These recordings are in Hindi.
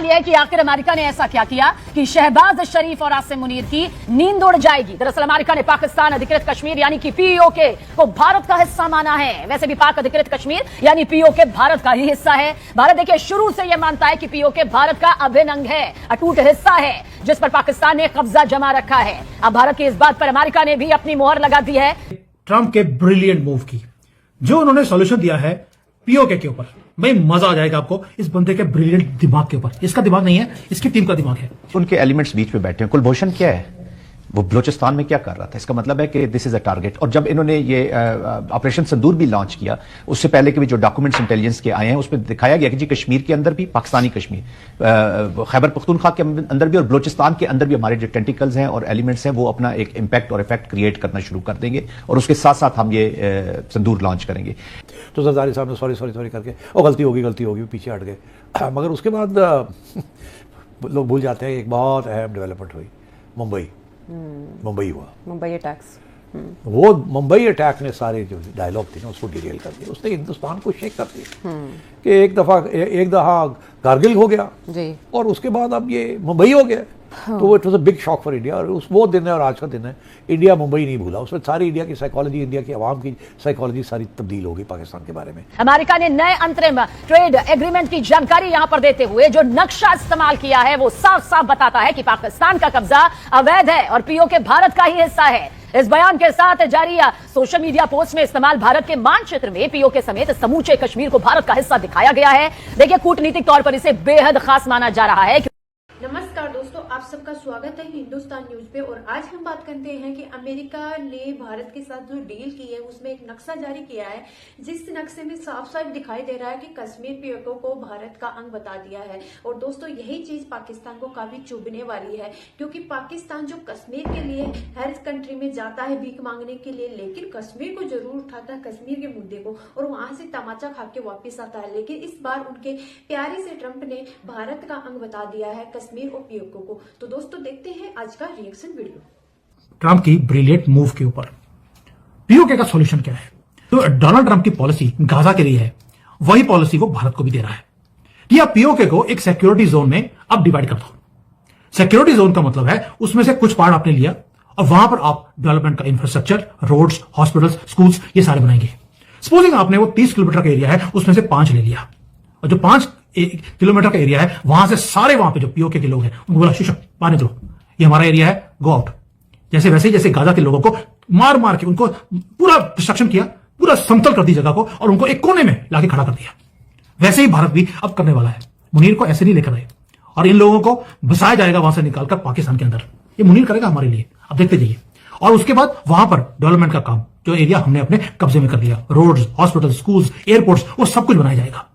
है कि आखिर अमेरिका ने ऐसा क्या किया कि शहबाज शरीफ और आसिम मुनीर की नींद उड़ जाएगी। दरअसल अमेरिका ने पाकिस्तान अधिकृत कश्मीर यानी कि पीओके को भारत का हिस्सा माना है। वैसे भी पाक अधिकृत कश्मीर यानी पीओके भारत का ही हिस्सा है। भारत देखिए शुरू से यह मानता है कि पीओके भारत का अभिन्न अंग है, अटूट हिस्सा है जिस पर पाकिस्तान ने कब्जा जमा रखा है। अब भारत की इस बात पर अमेरिका ने भी अपनी मोहर लगा दी है। ट्रंप के ब्रिलियंट मूव की जो उन्होंने सॉल्यूशन दिया है पीओके के ऊपर, भाई मजा आ जाएगा आपको इस बंदे के ब्रिलियंट दिमाग के ऊपर। इसका दिमाग नहीं है, इसकी टीम का दिमाग है। उनके एलिमेंट्स बीच में बैठे हैं। कुलभूषण क्या है, वो बलूचिस्तान में क्या कर रहा था? इसका मतलब है कि दिस इज अ टारगेट। और जब इन्होंने ये ऑपरेशन सिंदूर भी लॉन्च किया, उससे पहले के भी जो डॉक्यूमेंट्स इंटेलिजेंस के आए हैं उसमें दिखाया गया कि जी कश्मीर के अंदर भी, पाकिस्तानी कश्मीर, खैबर पख्तूनख्वा के अंदर भी और बलूचिस्तान के अंदर भी हमारे जो टेंटिकल्स हैं और एलिमेंट्स हैं वो अपना एक इम्पैक्ट और इफेक्ट क्रिएट करना शुरू कर देंगे और उसके साथ साथ हम ये सिंदूर लॉन्च करेंगे। तो जरदारी साहब ने सॉरी करके ओ गलती होगी पीछे हट गए। मगर उसके बाद लोग भूल जाते हैं एक बहुत अहम डेवलपमेंट हुई, मुंबई हुआ, मुंबई अटैक्स। वो मुंबई अटैक ने सारे जो डायलॉग थे ना उसको डिटेल कर दिया, उसने हिंदुस्तान को शेक कर दिया कि एक दफा कारगिल हो गया जी, और उसके बाद अब ये मुंबई हो गया। तो it was a big shock for India. और वो दिन है और आज का दिन है, इंडिया मुंबई नहीं भूला। उसमें सारी इंडिया की साइकोलॉजी, इंडिया की आवाम की साइकोलॉजी सारी तब्दील हो गई पाकिस्तान के बारे में। अमेरिका ने नए अंतरिम ट्रेड एग्रीमेंट की जानकारी यहां पर देते हुए जो नक्शा इस्तेमाल किया है वो साफ साफ बताता है कि पाकिस्तान का कब्जा अवैध है और पीओके भारत का ही हिस्सा है। इस बयान के साथ जारी सोशल मीडिया पोस्ट में इस्तेमाल भारत के मानचित्र में पीओके समेत समूचे कश्मीर को भारत का हिस्सा दिखाया गया है। देखिए कूटनीतिक तौर पर इसे बेहद खास माना जा रहा है। नमस्कार दोस्तों, आप सबका स्वागत है हिंदुस्तान न्यूज पे। और आज हम बात करते हैं कि अमेरिका ने भारत के साथ जो डील की है उसमें एक नक्शा जारी किया है, जिस नक्शे में साफ साफ दिखाई दे रहा है कि कश्मीर पीओके को भारत का अंग बता दिया है। और दोस्तों यही चीज पाकिस्तान को काफी चुभने वाली है, क्योंकि पाकिस्तान जो कश्मीर के लिए हर कंट्री में जाता है भीख मांगने के लिए, लेकिन कश्मीर को जरूर उठाता है, कश्मीर के मुद्दे को, और वहां से तमाचा खा के वापिस आता है। लेकिन इस बार उनके प्यारे से ट्रंप ने भारत का अंग बता दिया है कश्मीर और पीओके को। तो दोस्तों देखते हैं आज का रिएक्शन वीडियो ट्रंप की ब्रिलियंट मूव के ऊपर। पीओके का सॉल्यूशन क्या है? तो डोनाल्ड ट्रंप की पॉलिसी गाजा के लिए है, वही पॉलिसी वो भारत को भी दे रहा है कि आप पीओके को एक सिक्योरिटी जोन में अब डिवाइड कर दो। सिक्योरिटी जोन का मतलब है उसमें से कुछ पार्ट आपने लिया और वहां पर आप डेवलपमेंट का इंफ्रास्ट्रक्चर, रोड्स, हॉस्पिटल्स, स्कूल्स ये सारे बनाएंगे। सपोजिंग आपने वो 30 किलोमीटर का एरिया है उसमें से 5 ले लिया और जो 5 किलोमीटर का एरिया है वहां से सारे वहां पे जो पीओके के लोग हैं उनको बोला शीशा पाने दो, ये हमारा एरिया है, गो आउट। जैसे गाजा के लोगों को मार मार के उनको पूरा डिस्ट्रक्शन किया, पूरा समतल कर दी जगह को और उनको एक कोने में लाके खड़ा कर दिया। वैसे ही भारत भी अब करने वाला है। मुनीर को ऐसे नहीं लेकर आए और इन लोगों को बसाया जाएगा वहां से निकालकर पाकिस्तान के अंदर। ये मुनीर करेगा हमारे लिए, अब देखते जाइए। और उसके बाद वहां पर डेवलपमेंट का काम जो एरिया हमने अपने कब्जे में कर लिया, रोड्स, हॉस्पिटल, स्कूल्स, एयरपोर्ट्स, वो सब कुछ बनाया जाएगा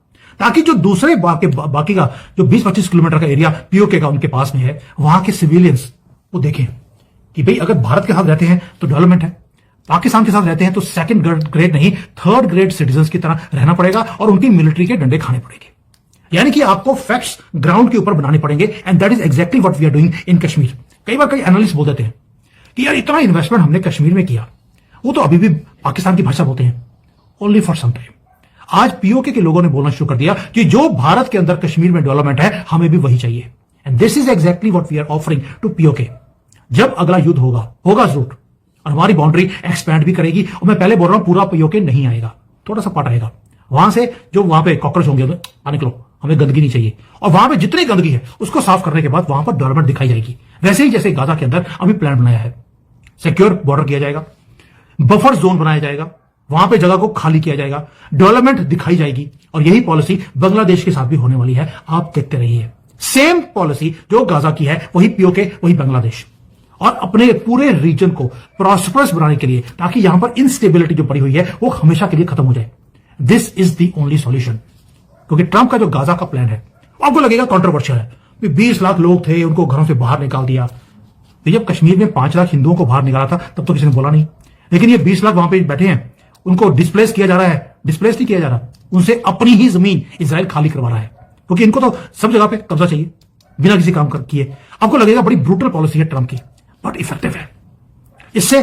ताकि जो दूसरे बाकी का जो 20-25 किलोमीटर का एरिया पीओके का उनके पास में है, वहां के सिविलियंस वो देखें कि भाई अगर भारत के साथ रहते हैं तो डेवलपमेंट है, पाकिस्तान के साथ रहते हैं तो सेकंड ग्रेड नहीं थर्ड ग्रेड सिटीजन की तरह रहना पड़ेगा और उनकी मिलिट्री के डंडे खाने पड़ेंगे। यानी कि आपको फैक्ट्स ग्राउंड के ऊपर बनाने पड़ेंगे and that is exactly what we are doing in Kashmir. कई बार कई एनालिस्ट बोल देते हैं कि यार इतना इन्वेस्टमेंट हमने कश्मीर में किया, वो तो अभी भी पाकिस्तान की भाषा बोलते हैं, ओनली फॉर सम टाइम। आज पीओके के लोगों ने बोलना शुरू कर दिया कि जो भारत के अंदर कश्मीर में डेवलपमेंट है हमें भी वही चाहिए and this is exactly what we are offering to PoK. जब अगला युद्ध होगा जरूर और हमारी बाउंड्री एक्सपैंड भी करेगी। और मैं पहले बोल रहा हूं पूरा पीओके नहीं आएगा, थोड़ा सा पार्ट आएगा। वहां से जो वहां पे कॉकरोच होंगे निकलो, हमें गंदगी नहीं चाहिए। और वहां पे जितनी गंदगी है उसको साफ करने के बाद वहां पर डेवलपमेंट दिखाई जाएगी। वैसे ही जैसे गाजा के अंदर अभी प्लान बनाया है, सिक्योर बॉर्डर किया जाएगा, बफर जोन बनाया जाएगा, वहां पे जगह को खाली किया जाएगा, डेवलपमेंट दिखाई जाएगी। और यही पॉलिसी बांग्लादेश के साथ भी होने वाली है, आप देखते रहिए। सेम पॉलिसी जो गाजा की है वही पीओके, वही बांग्लादेश, और अपने पूरे रीजन को प्रॉस्परस बनाने के लिए ताकि यहां पर इनस्टेबिलिटी जो पड़ी हुई है वो हमेशा के लिए खत्म हो जाए। This is the only solution. क्योंकि ट्रंप का जो गाजा का प्लान है आपको लगेगा कॉन्ट्रोवर्शियल है, 20 लाख लोग थे उनको घरों से बाहर निकाल दिया। तो जब कश्मीर में 5 लाख हिंदुओं को बाहर निकाला था तब तो किसी ने बोला नहीं, लेकिन ये 20 लाख वहां पे बैठे हैं, उनको डिस्प्लेस किया जा रहा है। डिस्प्लेस नहीं किया जा रहा, उनसे अपनी ही जमीन इजराइल खाली करवा रहा है, क्योंकि इनको तो सब जगह पे कब्जा चाहिए बिना किसी काम किए। आपको लगेगा बड़ी ब्रूटल पॉलिसी है ट्रंप की, बट इफेक्टिव है। इससे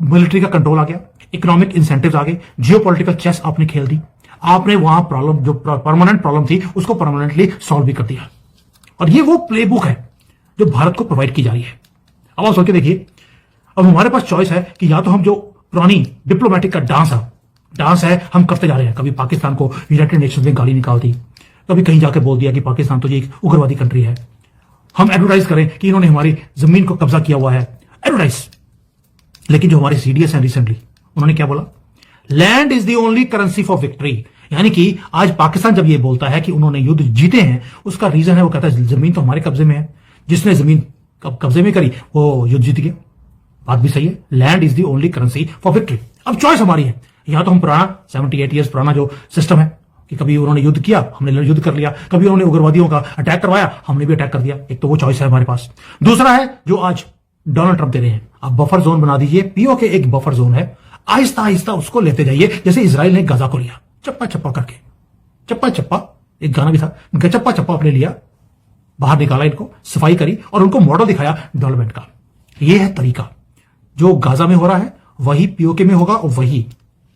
मिलिट्री का कंट्रोल आ गया, इकोनॉमिक इंसेंटिव्स आ गए, जियोपॉलिटिकल चेस आपने खेल दी, आपने वहां प्रॉब्लम जो परमानेंट प्रॉब्लम थी उसको परमानेंटली सॉल्व भी कर दिया। और ये वो प्लेबुक है जो भारत को प्रोवाइड की जा रही है। अब आप सोच के देखिए, अब हमारे पास चॉइस है कि या तो हम जो पुरानी डिप्लोमेटिक का डांस है हम करते जा रहे हैं। कभी पाकिस्तान को यूनाइटेड नेशंस में गाली निकाल दी, कभी कहीं जाके बोल दिया कि पाकिस्तान तो ये एक उग्रवादी कंट्री है। हम एडवर्टाइज करें कि इन्होंने हमारी जमीन को कब्जा किया हुआ है, एडवर्टाइज। लेकिन जो हमारे सीडीएस हैं रिसेंटली, उन्होंने क्या बोला? Land is the only currency for victory. यानी कि आज पाकिस्तान जब ये बोलता है कि उन्होंने युद्ध जीते हैं, उसका रीजन है, वो कहता है जमीन तो हमारे कब्जे में है, जिसने जमीन कब्जे में करी वो युद्ध जीत गया। बात भी सही है, land is the only currency for victory. अब चॉइस हमारी है, या तो हम पुराना 78 ईयर्स पुराना जो सिस्टम है कि कभी उन्होंने युद्ध किया, हमने युद्ध कर लिया, कभी उन्होंने उग्रवादियों का अटैक करवाया, हमने भी अटैक कर दिया। एक तो वो चॉइस है हमारे पास। दूसरा है जो आज डोनाल्ड ट्रंप दे रहे हैं, आप बफर जोन बना दीजिए। पीओके एक बफर जोन है, आहिस्ता आहिस्ता उसको लेते जाइए, जैसे इजराइल ने गाजा को लिया, चप्पा चप्पा करके, चप्पा चप्पा। एक गाना भी था, चप्पा चप्पा अपने लिया, बाहर निकाला, इनको सफाई करी और उनको मॉडल दिखाया डेवलपमेंट का। यह है तरीका। जो गाजा में हो रहा है वही पीओके में होगा, और वही,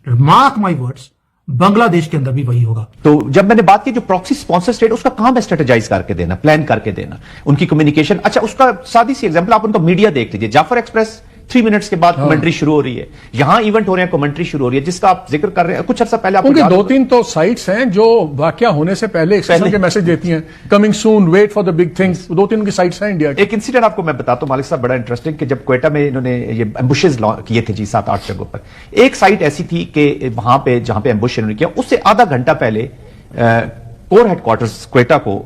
मार्क माई वर्ड्स, बांग्लादेश के अंदर भी वही होगा। तो जब मैंने बात की जो प्रॉक्सी स्पॉन्सर स्टेट, उसका काम है स्ट्रेटेजाइज करके देना, प्लान करके देना, उनकी कम्युनिकेशन। अच्छा, उसका सादी सी एग्जांपल आप उनका मीडिया देख लीजिए। जाफर एक्सप्रेस 3 मिनट्स के बाद कमेंट्री शुरू हो रही है, यहां इवेंट हो रहे हैं, कमेंट्री शुरू हो रही है, जिसका आप जिक्र कर रहे हैं। कुछ अर्सा पहले उनकी 2-3 तो साइट्स हैं जो वाकया होने से पहले एक के मैसेज देती हैं, coming soon, wait for the big things. 2-3 की साइट्स हैं इंडिया की। एक इंसिडेंट आपको मैं बताता हूं मालिक साहब, बड़ा इंटरेस्टिंग, कि जब क्वेटा में इन्होंने ये एम्बुशेज किए थे जी 7-8 जगहों पर, एक साइट ऐसी थी कि वहां पे जहां पे एम्बुश इन्होंने किया, उससे आधा घंटा पहले कोर हेडक्वार्टर्स क्वेटा को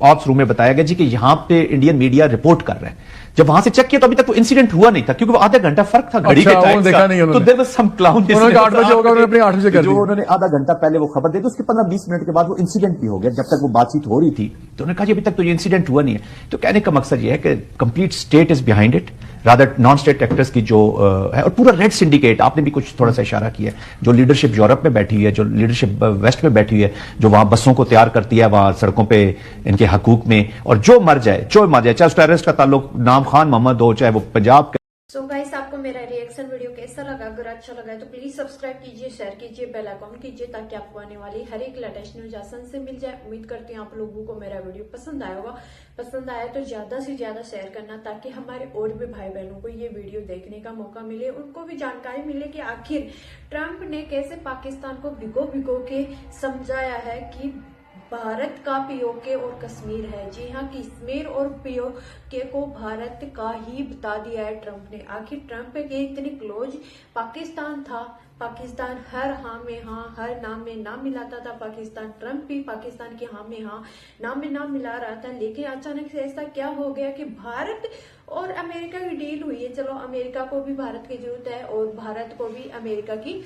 ऑप्स रूम में बताया गया जी कि यहां पे इंडियन मीडिया रिपोर्ट कर रहे हैं। जब वहां से चेक किया तो अभी तक वो इंसिडेंट हुआ नहीं था, क्योंकि वो आधा घंटा फर्क था घड़ी के टाइम का। तो देयर वाज सम क्लाउन, उन्होंने 8 बजे होगा, उन्होंने अपनी 8 बजे कर दी। जो उन्होंने आधा घंटा पहले वो खबर दी, तो उसके 15-20 मिनट के बाद वो इंसिडेंट भी हो गया। जब तक वो बातचीत हो रही थी तो उन्होंने कहा जी अभी तक तो ये इंसिडेंट हुआ नहीं है। तो कहने का मकसद ये है कि complete state is behind it, rather non state actors की जो है, और पूरा रेड सिंडिकेट। आपने भी कुछ थोड़ा सा इशारा किया, जो लीडरशिप यूरोप में बैठी हुई है, जो लीडरशिप वेस्ट में बैठी हुई है, जो वहां बसों को तैयार करती है, वहां सड़कों पे इनके हकूक में, और जो मर जाए चाहे उस टेररिस्ट का ताल्लुक नाम खान मोहम्मद हो, चाहे वो पंजाब का। सो गाइस, आपको मेरा रिएक्शन वीडियो कैसा लगा? अगर अच्छा लगा है तो प्लीज सब्सक्राइब कीजिए, शेयर कीजिए, बेल आइकॉन कीजिए, ताकि आपको आने वाली हर एक लेटेस्ट न्यूज आसान से मिल जाए। उम्मीद करती हूँ आप लोगों को मेरा वीडियो पसंद आया होगा। पसंद आया तो ज्यादा से ज्यादा शेयर करना, ताकि हमारे और भी भाई बहनों को ये वीडियो देखने का मौका मिले, उनको भी जानकारी मिले कि आखिर ट्रंप ने कैसे पाकिस्तान को भिगो के समझाया है कि भारत का पीओके और कश्मीर है। जी हाँ, कश्मीर और पीओके को भारत का ही बता दिया है ट्रंप ने। आखिर ट्रंप के इतने क्लोज पाकिस्तान था, पाकिस्तान हर हाँ में हाँ, हर नाम में नाम मिलाता था पाकिस्तान। ट्रंप भी पाकिस्तान के हाँ में हाँ, नाम में नाम मिला रहा था। लेकिन अचानक से ऐसा क्या हो गया कि भारत और अमेरिका की डील हुई है। चलो, अमेरिका को भी भारत की जरूरत है और भारत को भी अमेरिका की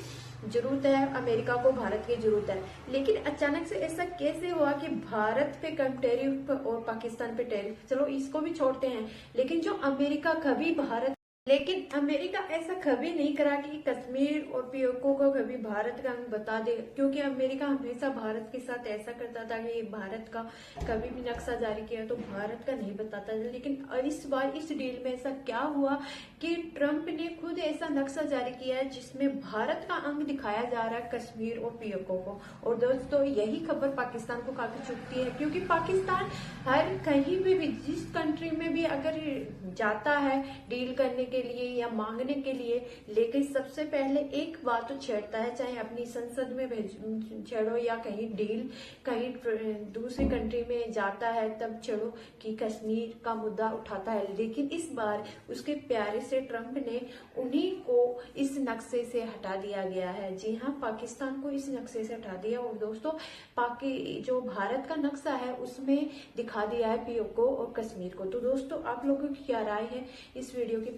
जरूरत है, अमेरिका को भारत की जरूरत है। लेकिन अचानक से ऐसा कैसे हुआ कि भारत पे कम टैरिफ और पाकिस्तान पे टैरिफ? चलो, इसको भी छोड़ते हैं, लेकिन जो अमेरिका कभी भारत लेकिन अमेरिका ऐसा कभी नहीं करा कि कश्मीर और पीओके को कभी भारत का अंग बता दे, क्योंकि अमेरिका हमेशा भारत के साथ ऐसा करता था कि भारत का कभी भी नक्शा जारी किया तो भारत का नहीं बताता था। लेकिन इस बार इस डील में ऐसा क्या हुआ कि ट्रंप ने खुद ऐसा नक्शा जारी किया है जिसमें भारत का अंग दिखाया जा रहा है कश्मीर और पीओके को। और दोस्तों, यही खबर पाकिस्तान को काफी चुभती है, क्योंकि पाकिस्तान हर कहीं भी जिस कंट्री में भी अगर जाता है डील करने के लिए या मांगने के लिए, लेकिन सबसे पहले एक बात तो छेड़ता है, चाहे अपनी संसद में छेड़ो या कहीं डील कहीं दूसरी कंट्री में जाता है तब छेड़ो, कि कश्मीर का मुद्दा उठाता है। लेकिन इस बार उसके प्यारे से ट्रंप ने उन्हीं को इस नक्शे से हटा दिया गया है। जी हाँ, पाकिस्तान को इस नक्शे से हटा दिया। और दोस्तों, जो भारत का नक्शा है उसमें दिखा दिया है पीओके और कश्मीर को। तो दोस्तों, आप लोगों की क्या राय है इस वीडियो की?